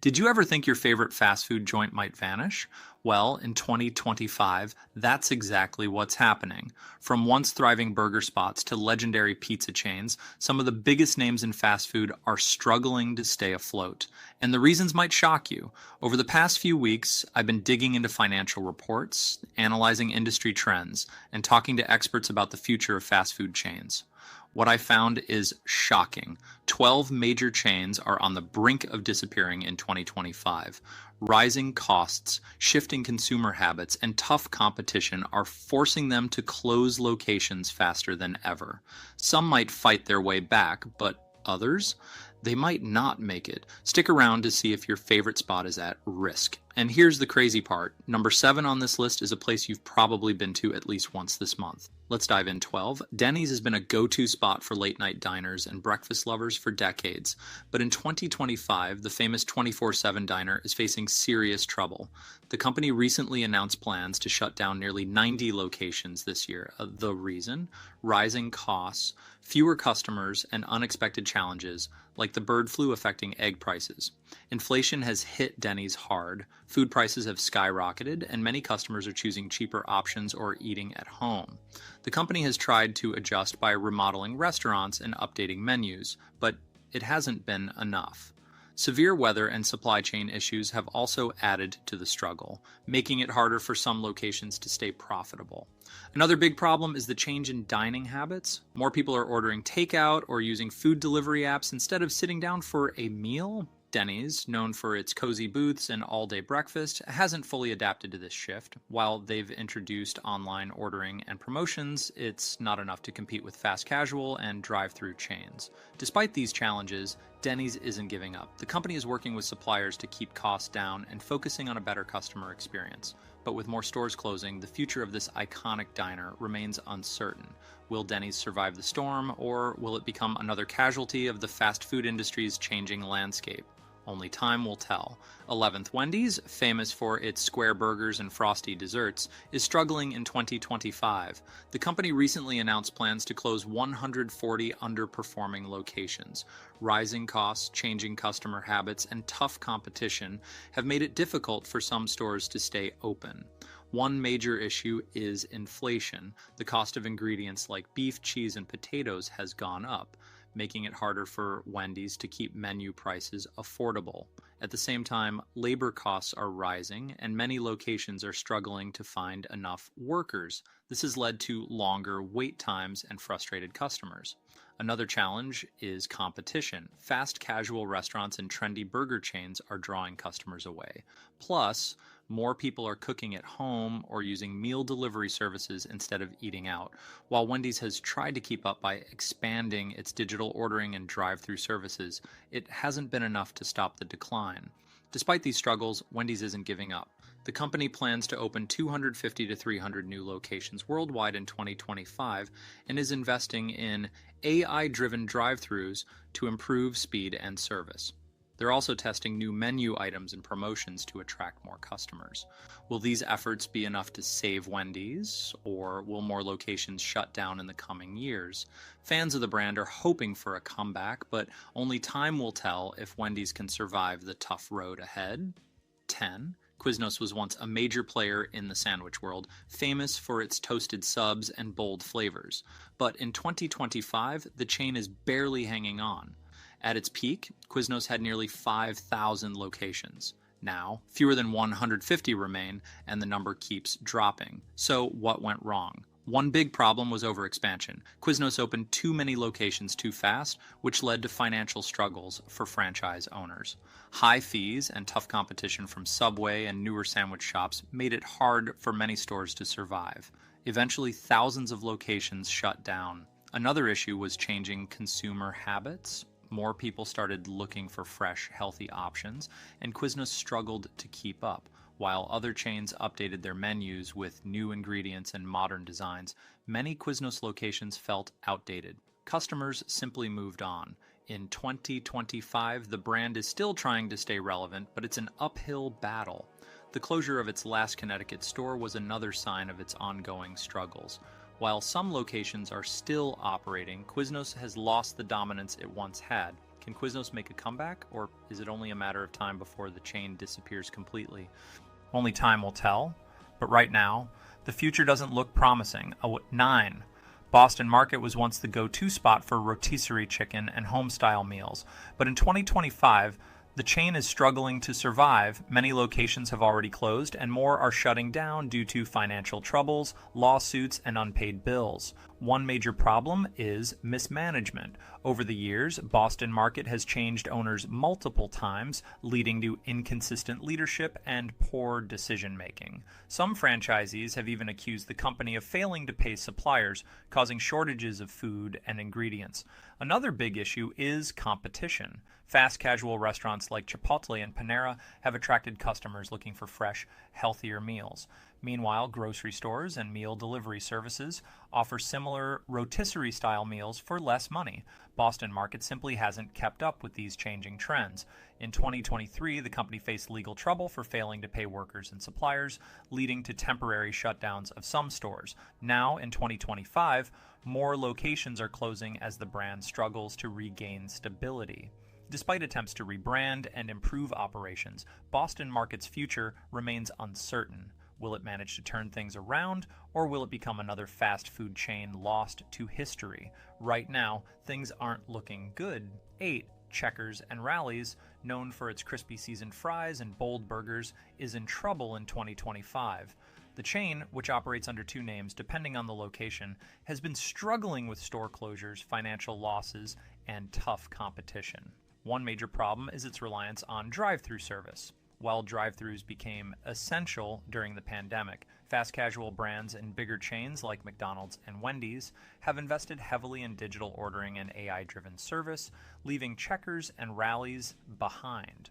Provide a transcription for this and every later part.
Did you ever think your favorite fast food joint might vanish? Well, in 2025, that's exactly what's happening. From once thriving burger spots to legendary pizza chains, some of the biggest names in fast food are struggling to stay afloat. And the reasons might shock you. Over the past few weeks, I've been digging into financial reports, analyzing industry trends, and talking to experts about the future of fast food chains. What I found is shocking. 12 major chains are on the brink of disappearing in 2025. Rising costs, shifting consumer habits, and tough competition are forcing them to close locations faster than ever. Some might fight their way back, but others? They might not make it. Stick around to see if your favorite spot is at risk. And here's the crazy part. Number 7 on this list is a place you've probably been to at least once this month. Let's dive in. 12. Denny's has been a go-to spot for late-night diners and breakfast lovers for decades. But in 2025, the famous 24/7 diner is facing serious trouble. The company recently announced plans to shut down nearly 90 locations this year. The reason? Rising costs, fewer customers, and unexpected challenges like the bird flu affecting egg prices. Inflation has hit Denny's hard, food prices have skyrocketed, and many customers are choosing cheaper options or eating at home. The company has tried to adjust by remodeling restaurants and updating menus, but it hasn't been enough. Severe weather and supply chain issues have also added to the struggle, making it harder for some locations to stay profitable. Another big problem is the change in dining habits. More people are ordering takeout or using food delivery apps instead of sitting down for a meal. Denny's, known for its cozy booths and all-day breakfast, hasn't fully adapted to this shift. While they've introduced online ordering and promotions, it's not enough to compete with fast casual and drive-through chains. Despite these challenges, Denny's isn't giving up. The company is working with suppliers to keep costs down and focusing on a better customer experience. But with more stores closing, the future of this iconic diner remains uncertain. Will Denny's survive the storm, or will it become another casualty of the fast food industry's changing landscape? Only time will tell. 11th, Wendy's, famous for its square burgers and frosty desserts, is struggling in 2025. The company recently announced plans to close 140 underperforming locations. Rising costs, changing customer habits, and tough competition have made it difficult for some stores to stay open. One major issue is inflation. The cost of ingredients like beef, cheese, and potatoes has gone up, making it harder for Wendy's to keep menu prices affordable. At the same time, labor costs are rising, and many locations are struggling to find enough workers. This has led to longer wait times and frustrated customers. Another challenge is competition. Fast casual restaurants and trendy burger chains are drawing customers away. Plus, more people are cooking at home or using meal delivery services instead of eating out. While Wendy's has tried to keep up by expanding its digital ordering and drive-through services, it hasn't been enough to stop the decline. Despite these struggles, Wendy's isn't giving up. The company plans to open 250 to 300 new locations worldwide in 2025 and is investing in AI-driven drive-thrus to improve speed and service. They're also testing new menu items and promotions to attract more customers. Will these efforts be enough to save Wendy's, or will more locations shut down in the coming years? Fans of the brand are hoping for a comeback, but only time will tell if Wendy's can survive the tough road ahead. 10. Quiznos was once a major player in the sandwich world, famous for its toasted subs and bold flavors. But in 2025, the chain is barely hanging on. At its peak, Quiznos had nearly 5,000 locations. Now, fewer than 150 remain, and the number keeps dropping. So, what went wrong? One big problem was overexpansion. Quiznos opened too many locations too fast, which led to financial struggles for franchise owners. High fees and tough competition from Subway and newer sandwich shops made it hard for many stores to survive. Eventually, thousands of locations shut down. Another issue was changing consumer habits. More people started looking for fresh, healthy options, and Quiznos struggled to keep up. While other chains updated their menus with new ingredients and modern designs, many Quiznos locations felt outdated. Customers simply moved on. In 2025, the brand is still trying to stay relevant, but it's an uphill battle. The closure of its last Connecticut store was another sign of its ongoing struggles. While some locations are still operating, Quiznos has lost the dominance it once had. Can Quiznos make a comeback, or is it only a matter of time before the chain disappears completely? Only time will tell, but right now, the future doesn't look promising. 9. Boston Market was once the go-to spot for rotisserie chicken and home-style meals, but in 2025, the chain is struggling to survive. Many locations have already closed, and more are shutting down due to financial troubles, lawsuits, and unpaid bills. One major problem is mismanagement. Over the years, Boston Market has changed owners multiple times, leading to inconsistent leadership and poor decision-making. Some franchisees have even accused the company of failing to pay suppliers, causing shortages of food and ingredients. Another big issue is competition. Fast casual restaurants like Chipotle and Panera have attracted customers looking for fresh, healthier meals. Meanwhile, grocery stores and meal delivery services offer similar rotisserie-style meals for less money. Boston Market simply hasn't kept up with these changing trends. In 2023, the company faced legal trouble for failing to pay workers and suppliers, leading to temporary shutdowns of some stores. Now, in 2025, more locations are closing as the brand struggles to regain stability. Despite attempts to rebrand and improve operations, Boston Market's future remains uncertain. Will it manage to turn things around, or will it become another fast food chain lost to history? Right now, things aren't looking good. 8. Checkers and Rallies, known for its crispy seasoned fries and bold burgers, is in trouble in 2025. The chain, which operates under two names depending on the location, has been struggling with store closures, financial losses, and tough competition. One major problem is its reliance on drive-through service. While drive-thrus became essential during the pandemic, fast casual brands and bigger chains like McDonald's and Wendy's have invested heavily in digital ordering and AI-driven service, leaving Checkers and Rallies behind.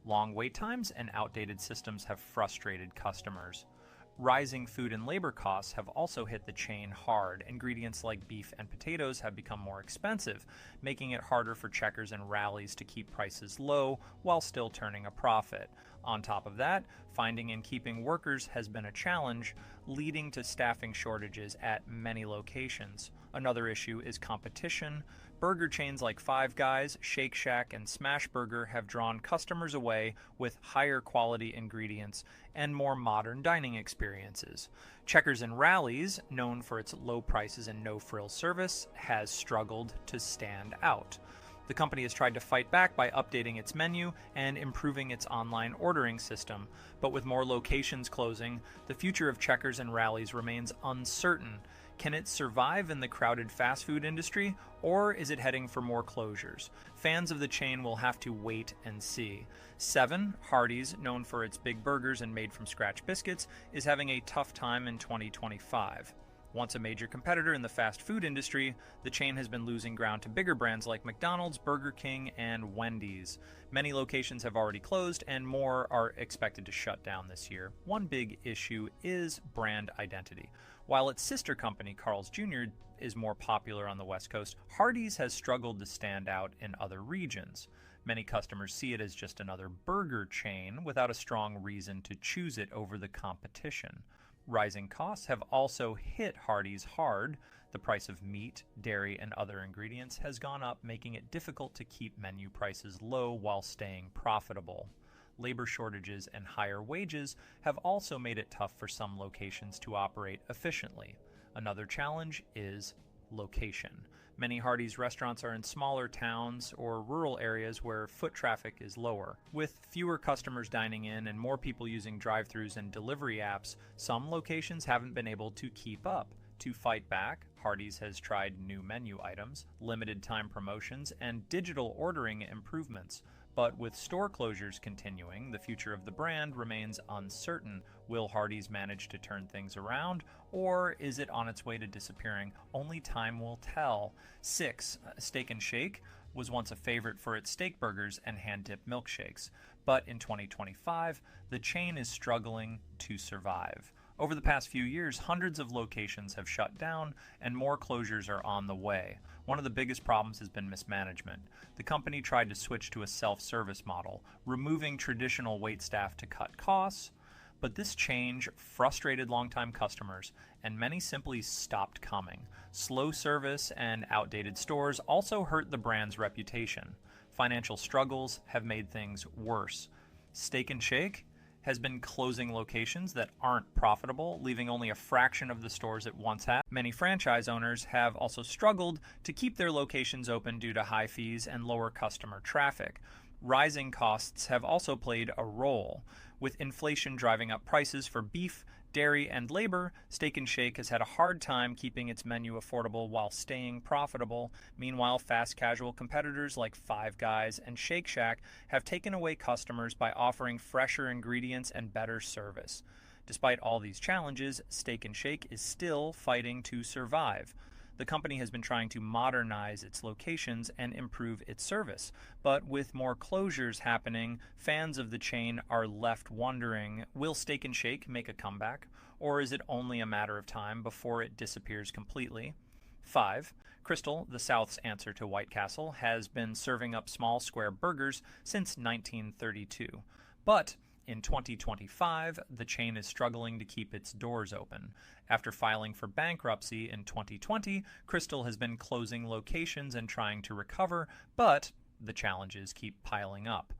Long wait times and outdated systems have frustrated customers. Rising food and labor costs have also hit the chain hard. Ingredients like beef and potatoes have become more expensive, making it harder for Checkers and Rallies to keep prices low while still turning a profit. On top of that, finding and keeping workers has been a challenge, leading to staffing shortages at many locations. Another issue is competition. Burger chains like Five Guys, Shake Shack, and Smash Burger have drawn customers away with higher quality ingredients and more modern dining experiences. Checkers and Rallies, known for its low prices and no-frills service, has struggled to stand out. The company has tried to fight back by updating its menu and improving its online ordering system, but with more locations closing, the future of Checkers and Rallies remains uncertain. Can it survive in the crowded fast food industry, or is it heading for more closures? Fans of the chain will have to wait and see. 7. Hardee's, known for its big burgers and made-from-scratch biscuits, is having a tough time in 2025. Once a major competitor in the fast food industry, the chain has been losing ground to bigger brands like McDonald's, Burger King, and Wendy's. Many locations have already closed, and more are expected to shut down this year. One big issue is brand identity. While its sister company, Carl's Jr., is more popular on the West Coast, Hardee's has struggled to stand out in other regions. Many customers see it as just another burger chain without a strong reason to choose it over the competition. Rising costs have also hit Hardee's hard. The price of meat, dairy, and other ingredients has gone up, making it difficult to keep menu prices low while staying profitable. Labor shortages and higher wages have also made it tough for some locations to operate efficiently. Another challenge is location. Many Hardee's restaurants are in smaller towns or rural areas where foot traffic is lower. With fewer customers dining in and more people using drive-thrus and delivery apps, some locations haven't been able to keep up. To fight back, Hardee's has tried new menu items, limited time promotions, and digital ordering improvements. But with store closures continuing, the future of the brand remains uncertain. Will Hardee's manage to turn things around, or is it on its way to disappearing? Only time will tell. 6. Steak 'n Shake was once a favorite for its steak burgers and hand-dipped milkshakes, but in 2025, the chain is struggling to survive. Over the past few years, hundreds of locations have shut down and more closures are on the way. One of the biggest problems has been mismanagement. The company tried to switch to a self-service model, removing traditional waitstaff to cut costs, but this change frustrated longtime customers, and many simply stopped coming. Slow service and outdated stores also hurt the brand's reputation. Financial struggles have made things worse. Steak and Shake has been closing locations that aren't profitable, leaving only a fraction of the stores it once had. Many franchise owners have also struggled to keep their locations open due to high fees and lower customer traffic. Rising costs have also played a role. With inflation driving up prices for beef, dairy, and labor, Steak and Shake has had a hard time keeping its menu affordable while staying profitable. Meanwhile, fast casual competitors like Five Guys and Shake Shack have taken away customers by offering fresher ingredients and better service. Despite all these challenges, Steak and Shake is still fighting to survive. The company has been trying to modernize its locations and improve its service. But with more closures happening, fans of the chain are left wondering, will Steak and Shake make a comeback? Or is it only a matter of time before it disappears completely? 5. Crystal, the South's answer to White Castle, has been serving up small square burgers since 1932. But in 2025, the chain is struggling to keep its doors open. After filing for bankruptcy in 2020, Crystal has been closing locations and trying to recover, but the challenges keep piling up.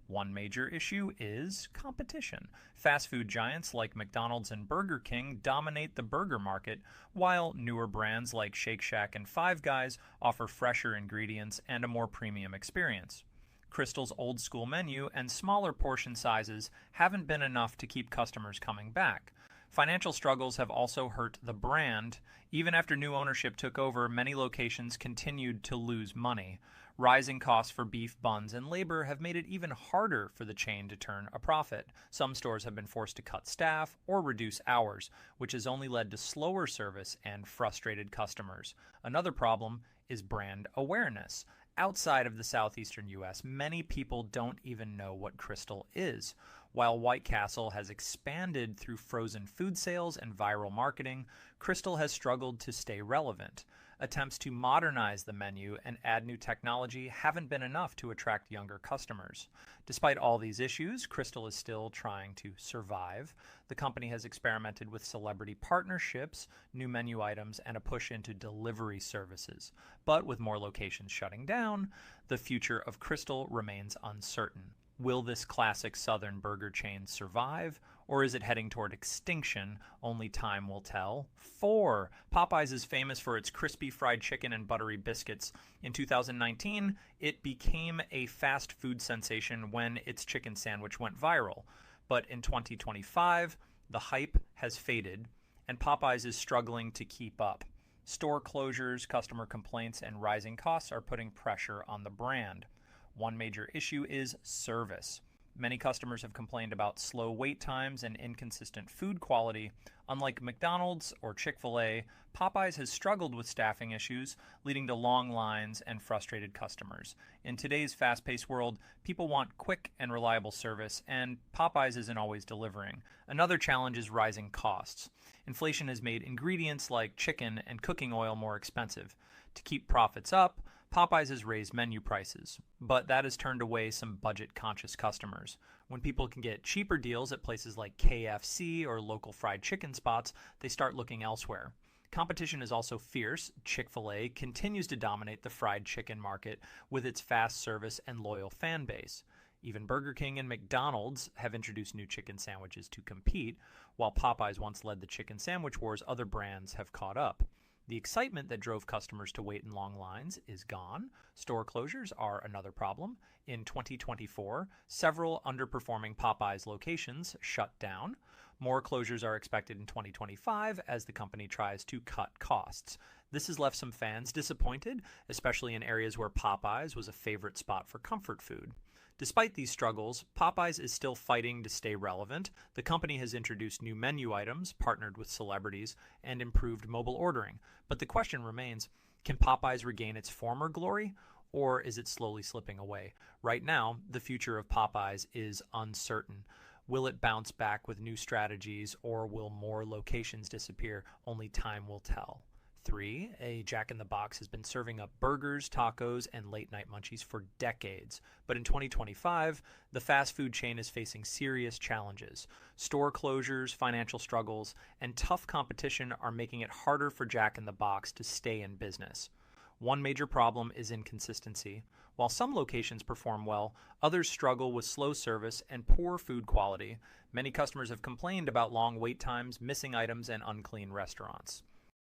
One major issue is competition. Fast food giants like McDonald's and Burger King dominate the burger market, while newer brands like Shake Shack and Five Guys offer fresher ingredients and a more premium experience. Crystal's old school menu and smaller portion sizes haven't been enough to keep customers coming back. Financial struggles have also hurt the brand. Even after new ownership took over, many locations continued to lose money. Rising costs for beef, buns, and labor have made it even harder for the chain to turn a profit. Some stores have been forced to cut staff or reduce hours, which has only led to slower service and frustrated customers. Another problem is brand awareness. Outside of the southeastern U.S., many people don't even know what Crystal is. While White Castle has expanded through frozen food sales and viral marketing, Crystal has struggled to stay relevant. Attempts to modernize the menu and add new technology haven't been enough to attract younger customers. Despite all these issues, Crystal is still trying to survive. The company has experimented with celebrity partnerships, new menu items, and a push into delivery services. But with more locations shutting down, the future of Crystal remains uncertain. Will this classic Southern burger chain survive, or is it heading toward extinction? Only time will tell. 4. Popeyes is famous for its crispy fried chicken and buttery biscuits. In 2019, it became a fast food sensation when its chicken sandwich went viral. But in 2025, the hype has faded, and Popeyes is struggling to keep up. Store closures, customer complaints, and rising costs are putting pressure on the brand. One major issue is service. Many customers have complained about slow wait times and inconsistent food quality. Unlike McDonald's or Chipotle, Popeyes has struggled with staffing issues, leading to long lines and frustrated customers. In today's fast-paced world, people want quick and reliable service, and Popeyes isn't always delivering. Another challenge is rising costs. Inflation has made ingredients like chicken and cooking oil more expensive. To keep profits up, Popeyes has raised menu prices, but that has turned away some budget-conscious customers. When people can get cheaper deals at places like KFC or local fried chicken spots, they start looking elsewhere. Competition is also fierce. Chick-fil-A continues to dominate the fried chicken market with its fast service and loyal fan base. Even Burger King and McDonald's have introduced new chicken sandwiches to compete. While Popeyes once led the chicken sandwich wars, other brands have caught up. The excitement that drove customers to wait in long lines is gone. Store closures are another problem. In 2024, several underperforming Popeyes locations shut down. More closures are expected in 2025 as the company tries to cut costs. This has left some fans disappointed, especially in areas where Popeyes was a favorite spot for comfort food. Despite these struggles, Popeyes is still fighting to stay relevant. The company has introduced new menu items, partnered with celebrities, and improved mobile ordering. But the question remains, can Popeyes regain its former glory, or is it slowly slipping away? Right now, the future of Popeyes is uncertain. Will it bounce back with new strategies, or will more locations disappear? Only time will tell. 3. A Jack in the Box has been serving up burgers, tacos, and late-night munchies for decades. But in 2025, the fast food chain is facing serious challenges. Store closures, financial struggles, and tough competition are making it harder for Jack in the Box to stay in business. One major problem is inconsistency. While some locations perform well, others struggle with slow service and poor food quality. Many customers have complained about long wait times, missing items, and unclean restaurants.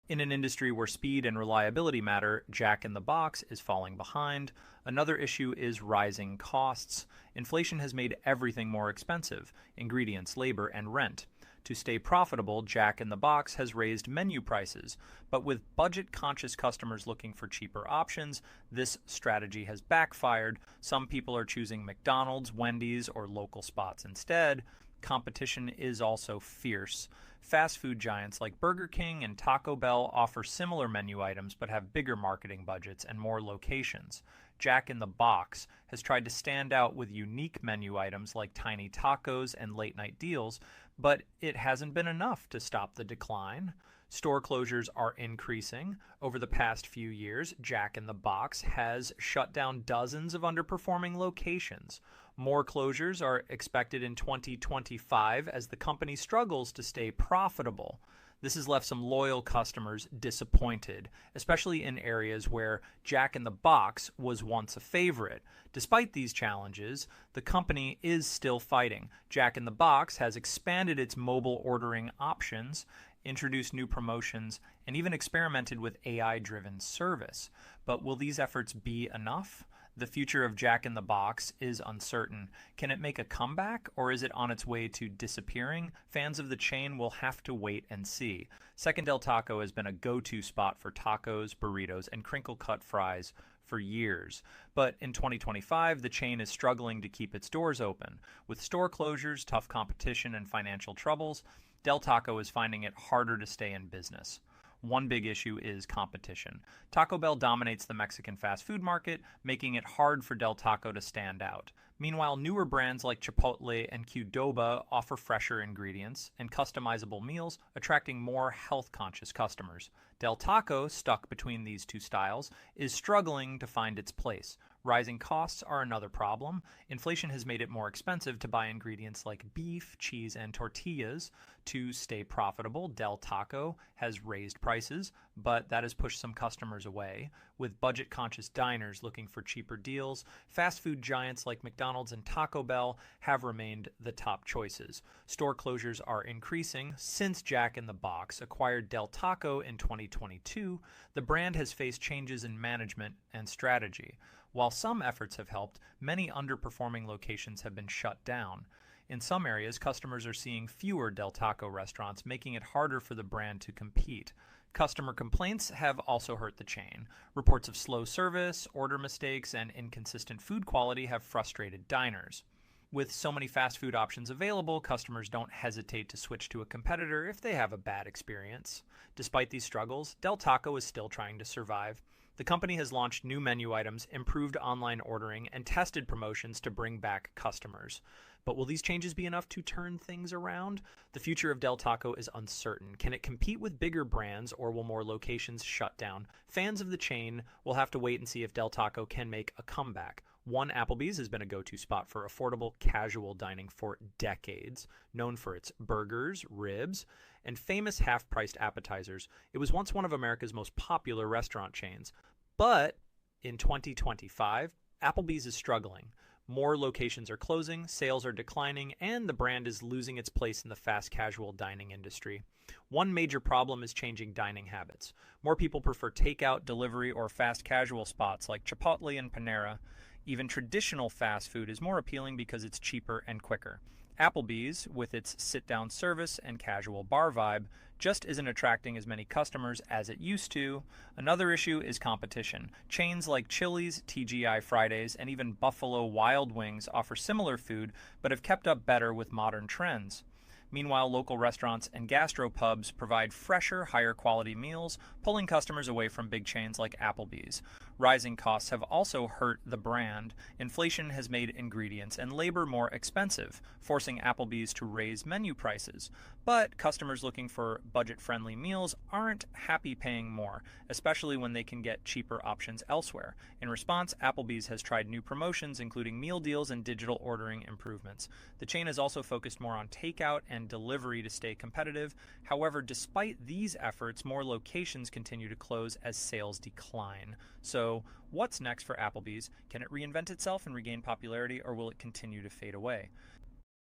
In an industry where speed and reliability matter, Jack in the Box is falling behind. Another issue is rising costs. Inflation has made everything more expensive: ingredients, labor, and rent. To stay profitable, Jack in the Box has raised menu prices, but with budget-conscious customers looking for cheaper options, this strategy has backfired. Some people are choosing McDonald's, Wendy's, or local spots instead. Competition is also fierce. Fast food giants like Burger King and Taco Bell offer similar menu items but have bigger marketing budgets and more locations. Jack in the Box has tried to stand out with unique menu items like tiny tacos and late night deals, but it hasn't been enough to stop the decline. Store closures are increasing. Over the past few years, Jack in the Box has shut down dozens of underperforming locations. More closures are expected in 2025 as the company struggles to stay profitable. This has left some loyal customers disappointed, especially in areas where Jack in the Box was once a favorite. Despite these challenges, the company is still fighting. Jack in the Box has expanded its mobile ordering options, introduced new promotions, and even experimented with AI-driven service. But will these efforts be enough? The future of Jack in the Box is uncertain. Can it make a comeback, or is it on its way to disappearing? Fans of the chain will have to wait and see. Second Del Taco has been a go-to spot for tacos, burritos, and crinkle-cut fries for years. But in 2025, the chain is struggling to keep its doors open. With store closures, tough competition, and financial troubles, Del Taco is finding it harder to stay in business. One big issue is competition. Taco Bell dominates the Mexican fast food market, making it hard for Del Taco to stand out. Meanwhile, newer brands like Chipotle and Qdoba offer fresher ingredients and customizable meals, attracting more health-conscious customers. Del Taco, stuck between these two styles, is struggling to find its place. Rising costs are another problem. Inflation has made it more expensive to buy ingredients like beef, cheese, and tortillas. To stay profitable, Del Taco has raised prices, but that has pushed some customers away. With budget-conscious diners looking for cheaper deals, fast food giants like McDonald's and Taco Bell have remained the top choices. Store closures are increasing. Since Jack in the Box acquired Del Taco in 2022, the brand has faced changes in management and strategy. While some efforts have helped, many underperforming locations have been shut down. In some areas, customers are seeing fewer Del Taco restaurants, making it harder for the brand to compete. Customer complaints have also hurt the chain. Reports of slow service, order mistakes, and inconsistent food quality have frustrated diners. With so many fast food options available, customers don't hesitate to switch to a competitor if they have a bad experience. Despite these struggles, Del Taco is still trying to survive. The company has launched new menu items, improved online ordering, and tested promotions to bring back customers. But will these changes be enough to turn things around? The future of Del Taco is uncertain. Can it compete with bigger brands, or will more locations shut down? Fans of the chain will have to wait and see if Del Taco can make a comeback. One Applebee's has been a go-to spot for affordable casual dining for decades. Known for its burgers, ribs, and famous half-priced appetizers, it was once one of America's most popular restaurant chains. But in 2025, Applebee's is struggling. More locations are closing, sales are declining, and the brand is losing its place in the fast casual dining industry. One major problem is changing dining habits. More people prefer takeout, delivery, or fast casual spots like Chipotle and Panera. Even traditional fast food is more appealing because it's cheaper and quicker. Applebee's, with its sit-down service and casual bar vibe, just isn't attracting as many customers as it used to. Another issue is competition. Chains like Chili's, TGI Fridays, and even Buffalo Wild Wings offer similar food, but have kept up better with modern trends. Meanwhile, local restaurants and gastropubs provide fresher, higher quality meals, pulling customers away from big chains like Applebee's. Rising costs have also hurt the brand. Inflation has made ingredients and labor more expensive, forcing Applebee's to raise menu prices. But customers looking for budget-friendly meals aren't happy paying more, especially when they can get cheaper options elsewhere. In response, Applebee's has tried new promotions, including meal deals and digital ordering improvements. The chain has also focused more on takeout and and delivery to stay competitive. However, despite these efforts, more locations continue to close as sales decline. So, what's next for Applebee's? Can it reinvent itself and regain popularity, or will it continue to fade away?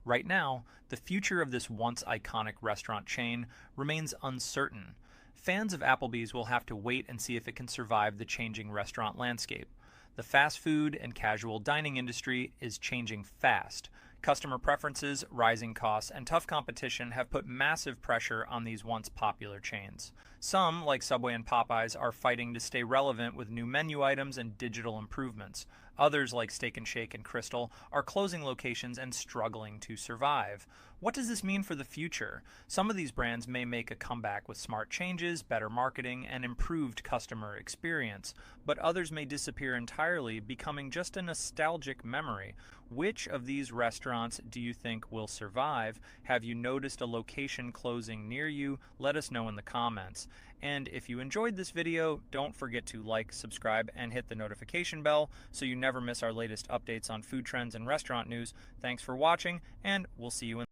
Right now, the future of this once iconic restaurant chain remains uncertain. Fans of Applebee's will have to wait and see if it can survive the changing restaurant landscape. The fast food and casual dining industry is changing fast. Customer preferences, rising costs, and tough competition have put massive pressure on these once popular chains. Some, like Subway and Popeyes, are fighting to stay relevant with new menu items and digital improvements. Others, like Steak and Shake and Crystal, are closing locations and struggling to survive. What does this mean for the future? Some of these brands may make a comeback with smart changes, better marketing, and improved customer experience, but others may disappear entirely, becoming just a nostalgic memory. Which of these restaurants do you think will survive? Have you noticed a location closing near you? Let us know in the comments. And if you enjoyed this video, don't forget to like, subscribe, and hit the notification bell so you never miss our latest updates on food trends and restaurant news. Thanks for watching, and we'll see you in